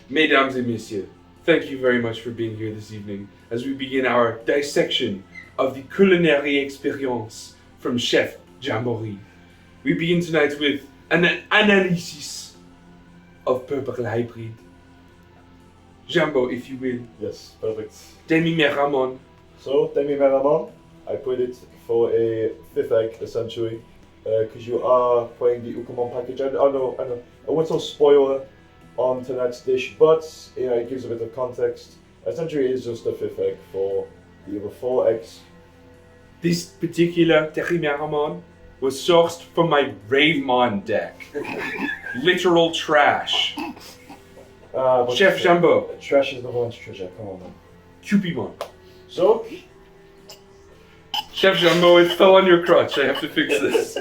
Mesdames et messieurs, thank you very much for being here this evening as we begin our dissection of the culinary experience from Chef Jamboree. We begin tonight with an analysis of Purple Hybrid. Jambo, if you will. Yes, perfect. Demi-Meramon. So, Demi-Meramon, I put it for a 5th egg, essentially, because you are playing the Ukumon package. I know, I won't so spoiler on tonight's dish, but it gives a bit of context. Essentially, it is just a 5th egg for the other 4 eggs. This particular Terriermon was sourced from my Veemon deck. Literal trash. Chef Jambo. Trash is the one's treasure, come on man. Cupimon. So? Chef Jambo, it fell on your crotch. I have to fix this.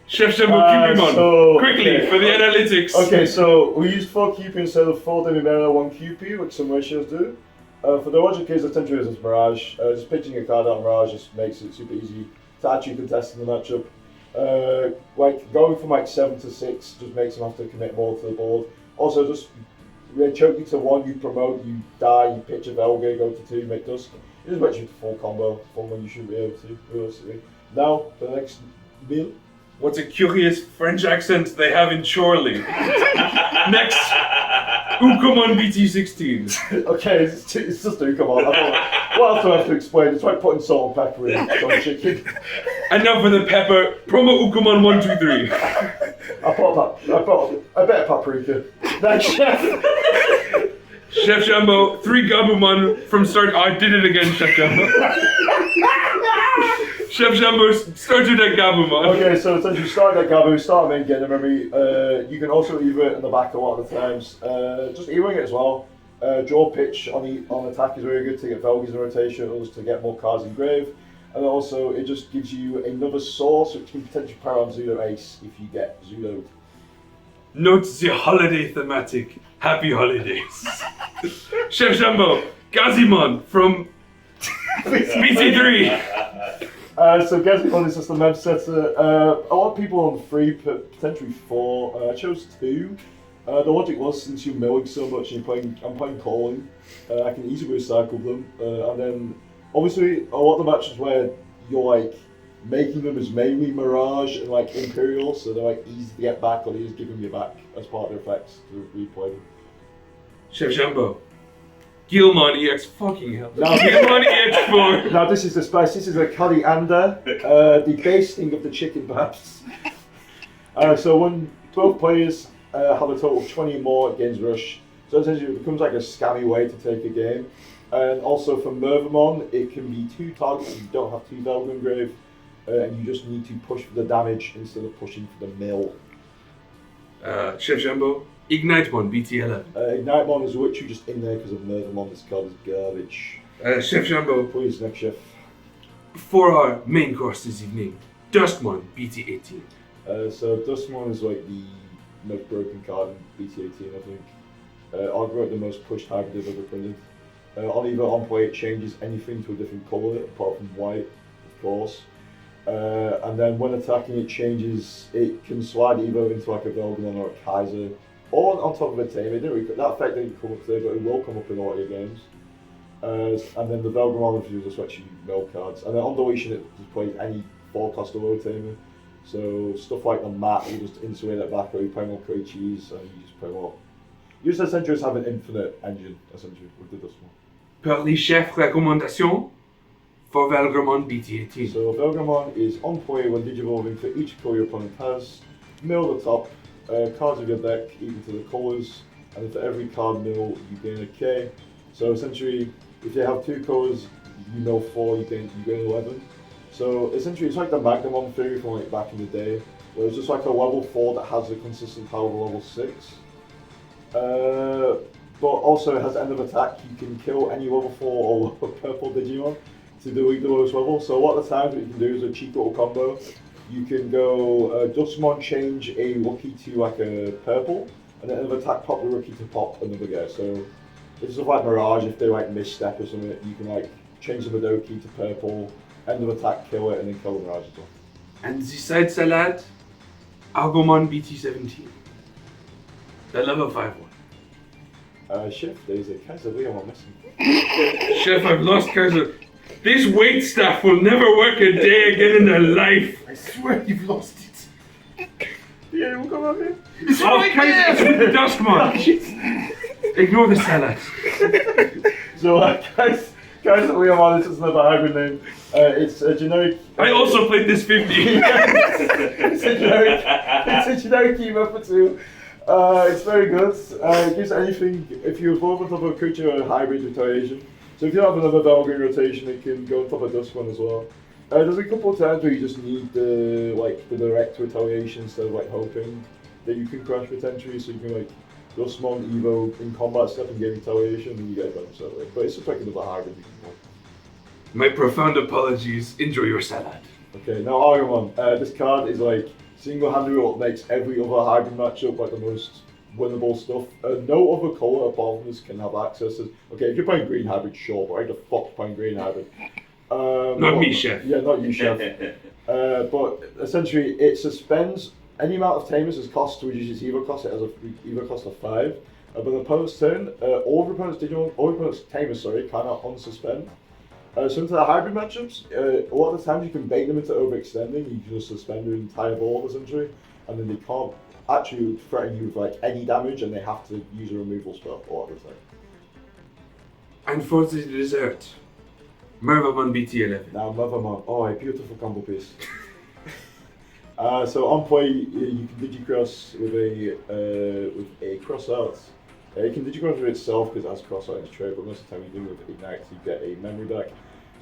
Chef Jambo, Cupimon. So, quickly, okay. For the analytics. Okay, so we used 4 QP instead of 4 Demi-Mera, 1 QP, which some ratios do. For the logic is essentially it's Mirage. Just pitching a card out on Mirage just makes it super easy to actually contest in the matchup. Going from 7 to 6 just makes them have to commit more to the board. Also, just choke you to 1, you promote, you die, you pitch a Velga, go to 2, make Dusk. It just makes you the full combo from when you should be able to, realistically. Now, for the next meal. What a curious French accent they have in Chorley. Next, Ukumon BT16. Okay, it's just Ukumon. What else do I have to explain? It's like putting salt and pepper in on chicken. And now for the pepper, promo Ukumon 123. I put a bit of paprika. Next, Chef. Chef Jambo, 3 Gabumon from start. I did it again, Chef Jambo. Chef Jambo, start your deck Gabumon. Okay, so essentially start that Gabu, start main game memory. You can also either it in the back a lot of the times. Just e-wing it as well. Draw pitch on attack is very good to get Velgas in rotation, others to get more cards in grave. And also it just gives you another source which can potentially power on Zudo Ace if you get Zudo'd. Note the holiday thematic. Happy holidays. Chef Jambo, Gazimon from BT3. So Gazimon is just a mem setter. A lot of people on 3, potentially 4. I chose 2. The logic was since you're milling so much and I'm playing calling, I can easily recycle them. And then obviously a lot of the matches where you're making them is mainly Mirage and Imperial, so they're easy to get back or they just give them you back as part of their effects to replay them. Chef Jambo, Gilmon EX fucking hell. Gilmon EX4. Now this is the spice, this is a coriander, the basting of the chicken perhaps. So when 12 players have a total of 20 more, it gains rush. So essentially it becomes like a scammy way to take a game. And also for Mervamon, it can be 2 targets if you don't have 2 Velga engrave. And you just need to push for the damage instead of pushing for the mill. Chef Jambo, Ignitemon BT11. Ignitemon is literally just in there because of Mervamon, this card is garbage. Chef Jambo, Please, next chef. for our main course this evening, Duskmon BT18. So Duskmon is the most broken card in BT18, I think. Arguably the most pushed hybrid they've ever printed. On play it changes anything to a different colour apart from white, of course. And then when attacking it can slide either into a Velgamon or a Kaiser, or on top of a Tamer. That effect didn't come up today, but it will come up in a lot of your games. And then the Velgamon is just actually mill cards. And then on deletion it just plays any 4-cost or Tamer. So stuff like the mat, you just insulate it back, or you play more creatures, and you just play more. You just essentially have an infinite engine, essentially, with the Dustmon. Per les chefs recommandations, for Velgamon BT18. So Velgamon is on play when digivolving for each colour your opponent has. Mill the top, cards of your deck equal to the colours, and for every card mill you gain a K. So essentially, if you have 2 colours, you mill 4, you gain 11. So essentially it's like the Magnamon theory from back in the day, where it's just a level 4 that has a consistent power of a level 6. But also it has end of attack, you can kill any level 4 or purple Digimon to delete the lowest level. So a lot of the times what you can do is a cheap little combo. You can go Dustmon change a rookie to a purple, and then end of attack pop the rookie to pop another guy. So it's stuff like Mirage, if they misstep or something, you can change the Madoki to purple, end of attack kill it, and then kill the Mirage as well. And the side salad, Argomon BT17. The level 5 one. Chef, there's a Kaiser Veemon missing. Chef, I've lost Kaiser. This wait staff will never work a day again in their life. I swear you've lost it. Yeah, we'll come out here. It's Oh, right Kaiser, it's there. with the Duskmon. Ignore the salad. So, Kaiser Veemon is just another hybrid name. It's a generic. I also played this 50. It's a generic Emo for 2. It's very good. It gives anything, if you evolve on top of a creature or a hybrid retaliation. So if you have another Valkyrie rotation, it can go on top of Duskmon as well. There's a couple of times where you just need the direct retaliation instead of hoping that you can crash potentially, so you can Duskmon Evo in combat stuff and get retaliation and you get a bonus that way. But it's just another hybrid you can pull. My profound apologies. Enjoy your salad. Okay, now Agumon. This card is single-handedly what makes every other hybrid matchup the most winnable stuff. No other colour apart from this can have access to. Okay, if you're playing green hybrid, sure, but why the fuck's playing green hybrid? Not me, Chef. Yeah, not you, Chef. But essentially, it suspends any amount of Tamers as cost to reduce its Evo cost. It has a Evo cost of 5. But the opponent's turn, all of opponent's Digimon, all of opponent's Tamers, cannot unsuspend. So into the hybrid matchups, a lot of the times you can bait them into overextending. You can just suspend their entire board essentially, and then they can't actually threaten you with any damage, and they have to use a removal spell a lot of the time. And for the dessert, Mervamon BT11. Now Mothermon, oh, a beautiful combo piece. So on play, you can digicross with a cross out. You can digicross with itself because it has cross out in its trade, but most of the time you do with Ignite, you get a memory back.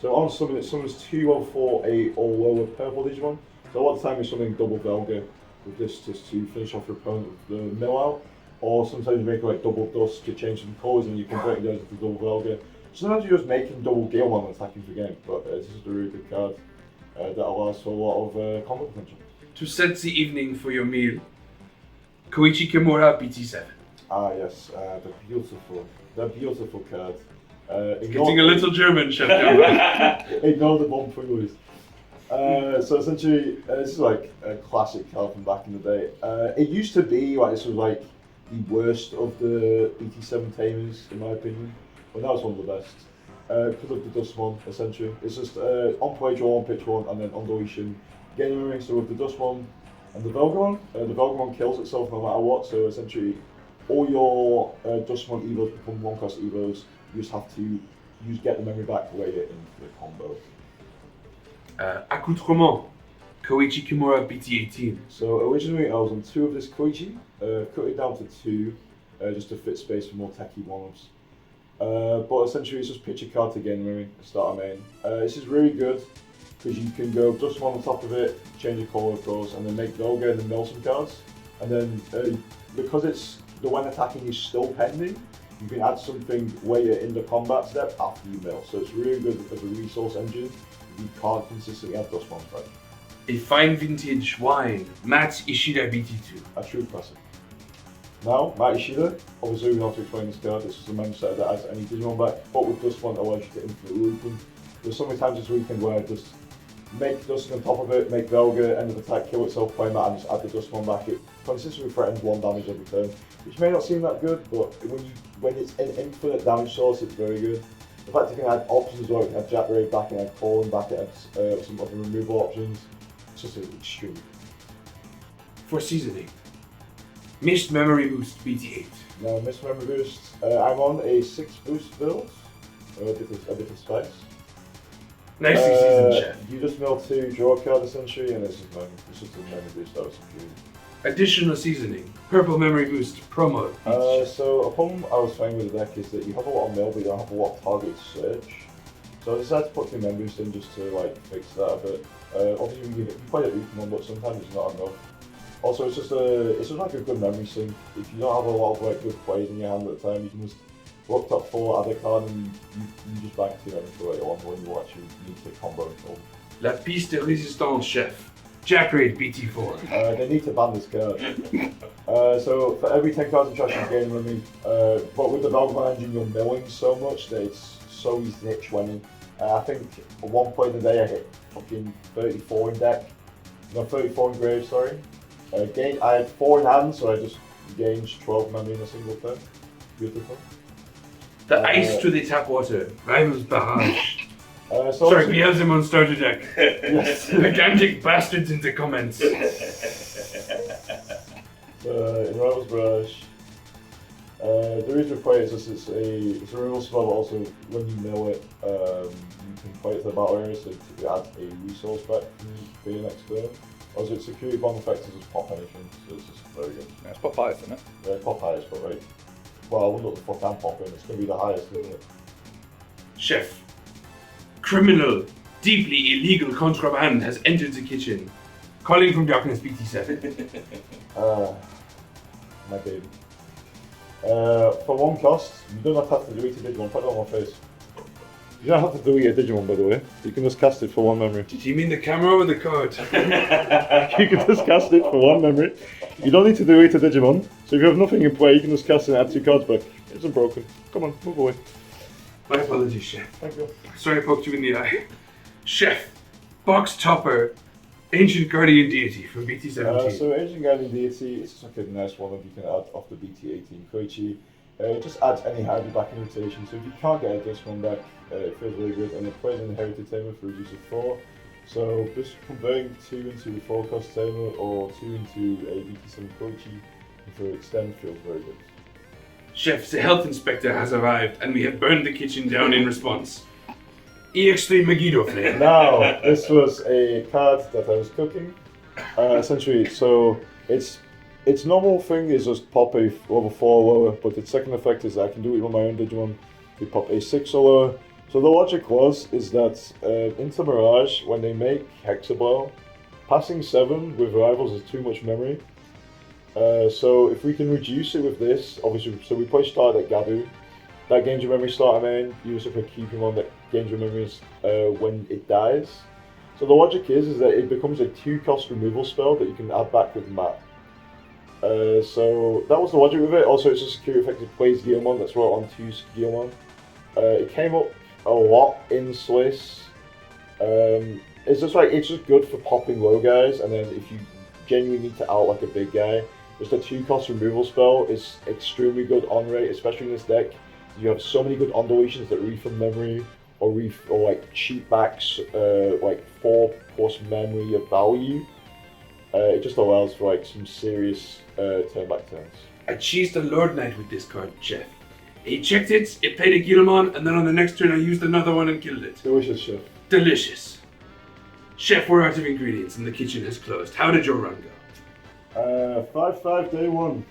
So on summon, it summons 2 or 4 or lower purple Digimon. So a lot of the time you're summoning double Velga with this just to finish off your opponent with the mill out. Or sometimes you make double dust to change some colours and you convert those into double Velga. Sometimes you're just making double Galeman and attacking for game, but this is a really good card that allows for a lot of combo potential. To set the evening for your meal, Koichi Kimura BT7. Ah yes, the beautiful card. Getting a little German, Chef. Ignore the bomb prelude. So essentially, this is a classic card from back in the day. It used to be this was the worst of the BT7 Tamers in my opinion, but now it's one of the best. Because of the Duskmon, essentially. It's just on play draw, on pitch 1, and then on deletion, getting ring. So with the Duskmon and the Velgamon kills itself no matter what, so essentially all your Duskmon Evos become 1-cost Evos. You just have to get the memory back to weigh it into the combo. Accoutrement, Koichi Kimura BT18. So originally I was on 2 of this Koichi, cut it down to 2, just to fit space for more techie one-ups. But essentially it's just pitch a card to gain memory, start a main. This is really good because you can go Duskmon on top of it, change the colour of course, and then make Velga and then mill some cards. And then because the when attacking is still pending, you can add something later in the combat step after you mill. So it's really good as a resource engine. You can't consistently have Duskmon back. A fine vintage wine, Matt Ishida BT2. A true classic. Now, Matt Ishida, obviously we don't have to explain this card, this is a member set that has any Digimon back, but with Duskmon allows you to infinite loop them. There's so many times this weekend where I just make Duskmon on top of it, make Velga, end of attack, kill itself, play Matt and just add the Duskmon back. It consistently threatens 1 damage every turn, which may not seem that good, but when it's an infinite damage source, it's very good. The fact you can add options as well, you can add Jack Raid back, and add Colin back, and add some other removal options. It's just extreme. For seasoning, Mist Memory Boost BT8. Now, Mist Memory Boost, I'm on a 6 boost build, a bit of spice. Nicely seasoned, Chef. You just mill 2, draw a card essentially, and it's just a memory boost that was included. Additional seasoning, Purple Memory Boost promo. So a problem I was finding with the deck is that you have a lot of mill, but you don't have a lot of target search. So I decided to put 2 memory boosts in just to fix that a bit. Obviously you play it Veemon, but sometimes it's not enough. Also, it's just a good memory sync. If you don't have a lot of good plays in your hand at the time, you can just look top 4, add a card, and you just bank 2 memory for later on when you actually need to combo and kill. La piste de résistance, Chef. Jack Raid BT4. They need to ban this card. So for every 10 cards in trash you gain memory, but with the Velgamon engine you're milling so much that it's so easy to hit 20. I think at one point in the day I hit fucking 34 in deck. No, 34 in grave, sorry. I had 4 in hand, so I just gained 12 memory in a single turn. Beautiful. The ice to the tap water. Rivals barrage. So Sorry, obviously- Beelzemon starter deck. Yes. Gigantic bastards in the comments. In Rivals Barrage, the reason we play it is just it's a removal spell, but also when you mill it, you can play it to the battle area, so it adds a resource back for your next turn. Also, its security bomb effect is just pop anything, so it's just very good. Yeah, it's pop highest, isn't it? Yeah, pop highest, but right. Well, I wonder what the fuck I'm popping, it's going to be the highest, isn't it? Chef. Criminal, deeply illegal contraband has entered the kitchen. Calling from Darkness BT7. My baby. For one cost, you don't have to delete a Digimon. Put it on my face. You don't have to delete a Digimon, by the way. You can just cast it for one memory. Did you mean the camera or the code? You can just cast it for one memory. You don't need to delete a Digimon. So if you have nothing in play, you can just cast it and add 2 cards back. It isn't broken. Come on, move away. My apologies, Chef. Thank you. Sorry I poked you in the eye. Chef. Box Topper. Ancient Guardian Deity from BT17. So Ancient Guardian Deity, it's just like a nice one that you can add off the BT18 Koichi. It just adds any hybrid back in rotation, so if you can't get this one back, it feels really good, and it plays an Inherited Tamer for reduce of 4. So just converting 2 into a 4 cost Tamer or 2 into a BT7 Koichi for extend feels very good. Chef, the health inspector has arrived and we have burned the kitchen down in response. EX3 Megiddo flame. Now, this was a card that I was cooking. Essentially, so its normal thing is just pop a level 4 lower, but its second effect is I can do it with my own Digimon. We pop a 6 or lower. So the logic is that into Mirage, when they make Hexablow, passing 7 with rivals is too much memory. So if we can reduce it with this, obviously, so we play start at Gabu. That gains your memory starter main, use it for keeping on that gains your memories when it dies. So the logic is that it becomes a 2-cost removal spell that you can add back with Map. So that was the logic with it. Also, it's a security effect that plays Geomon, that's right on 2 Geomon. It came up a lot in Sliss. It's just good for popping low guys, and then if you genuinely need to out like a big guy, just a 2-cost removal spell is extremely good on rate, especially in this deck. You have so many good undulations that refund memory or like cheat backs like 4+ memory of value. It just allows for like some serious turn back turns. I cheesed a Lord Knight with this card, Chef. He checked it played a Guilmon, and then on the next turn I used another one and killed it. Delicious, Chef. Delicious. Chef, we're out of ingredients and the kitchen has closed. How did your run go? 5-5 day 1.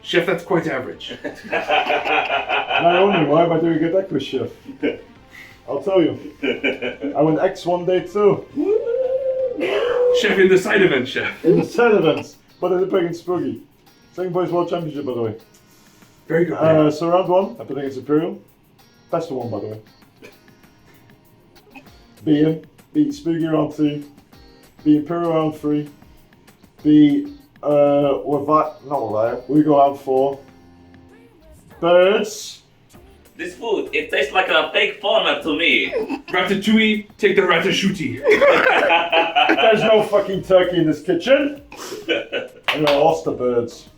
Chef, that's quite average. Not only, why am I doing a deck with Chef? I'll tell you. I went X-1 day 2. Chef, in the side event, Chef. In the side events, but I did play against Spooky. Second place World Championship, by the way. Very good. Man. So round 1, I played against Imperial. Best of 1, by the way. Beat him. Beat Spooky round 2. Beat Imperial round 3. Beat we go round 4. Birds. This food, it tastes like a fake format to me. Ratatouille, take the ratatouille. There's no fucking turkey in this kitchen. And I lost the birds.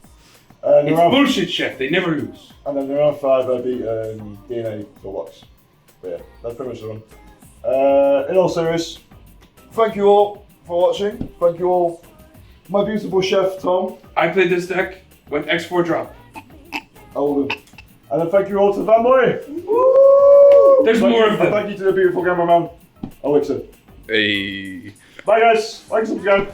And It's round, bullshit, Chef. They never lose. and then in round 5 I beat DNA Toolbox. But yeah, that's pretty much the run. In all seriousness, thank you all for watching. Thank you all. My beautiful chef Tom. I played this deck, went X4 drop. I will do. And then thank you all to Bandai. There's more of them. Thank you to the beautiful cameraman, Elixir. Hey. Bye guys. Like and subscribe.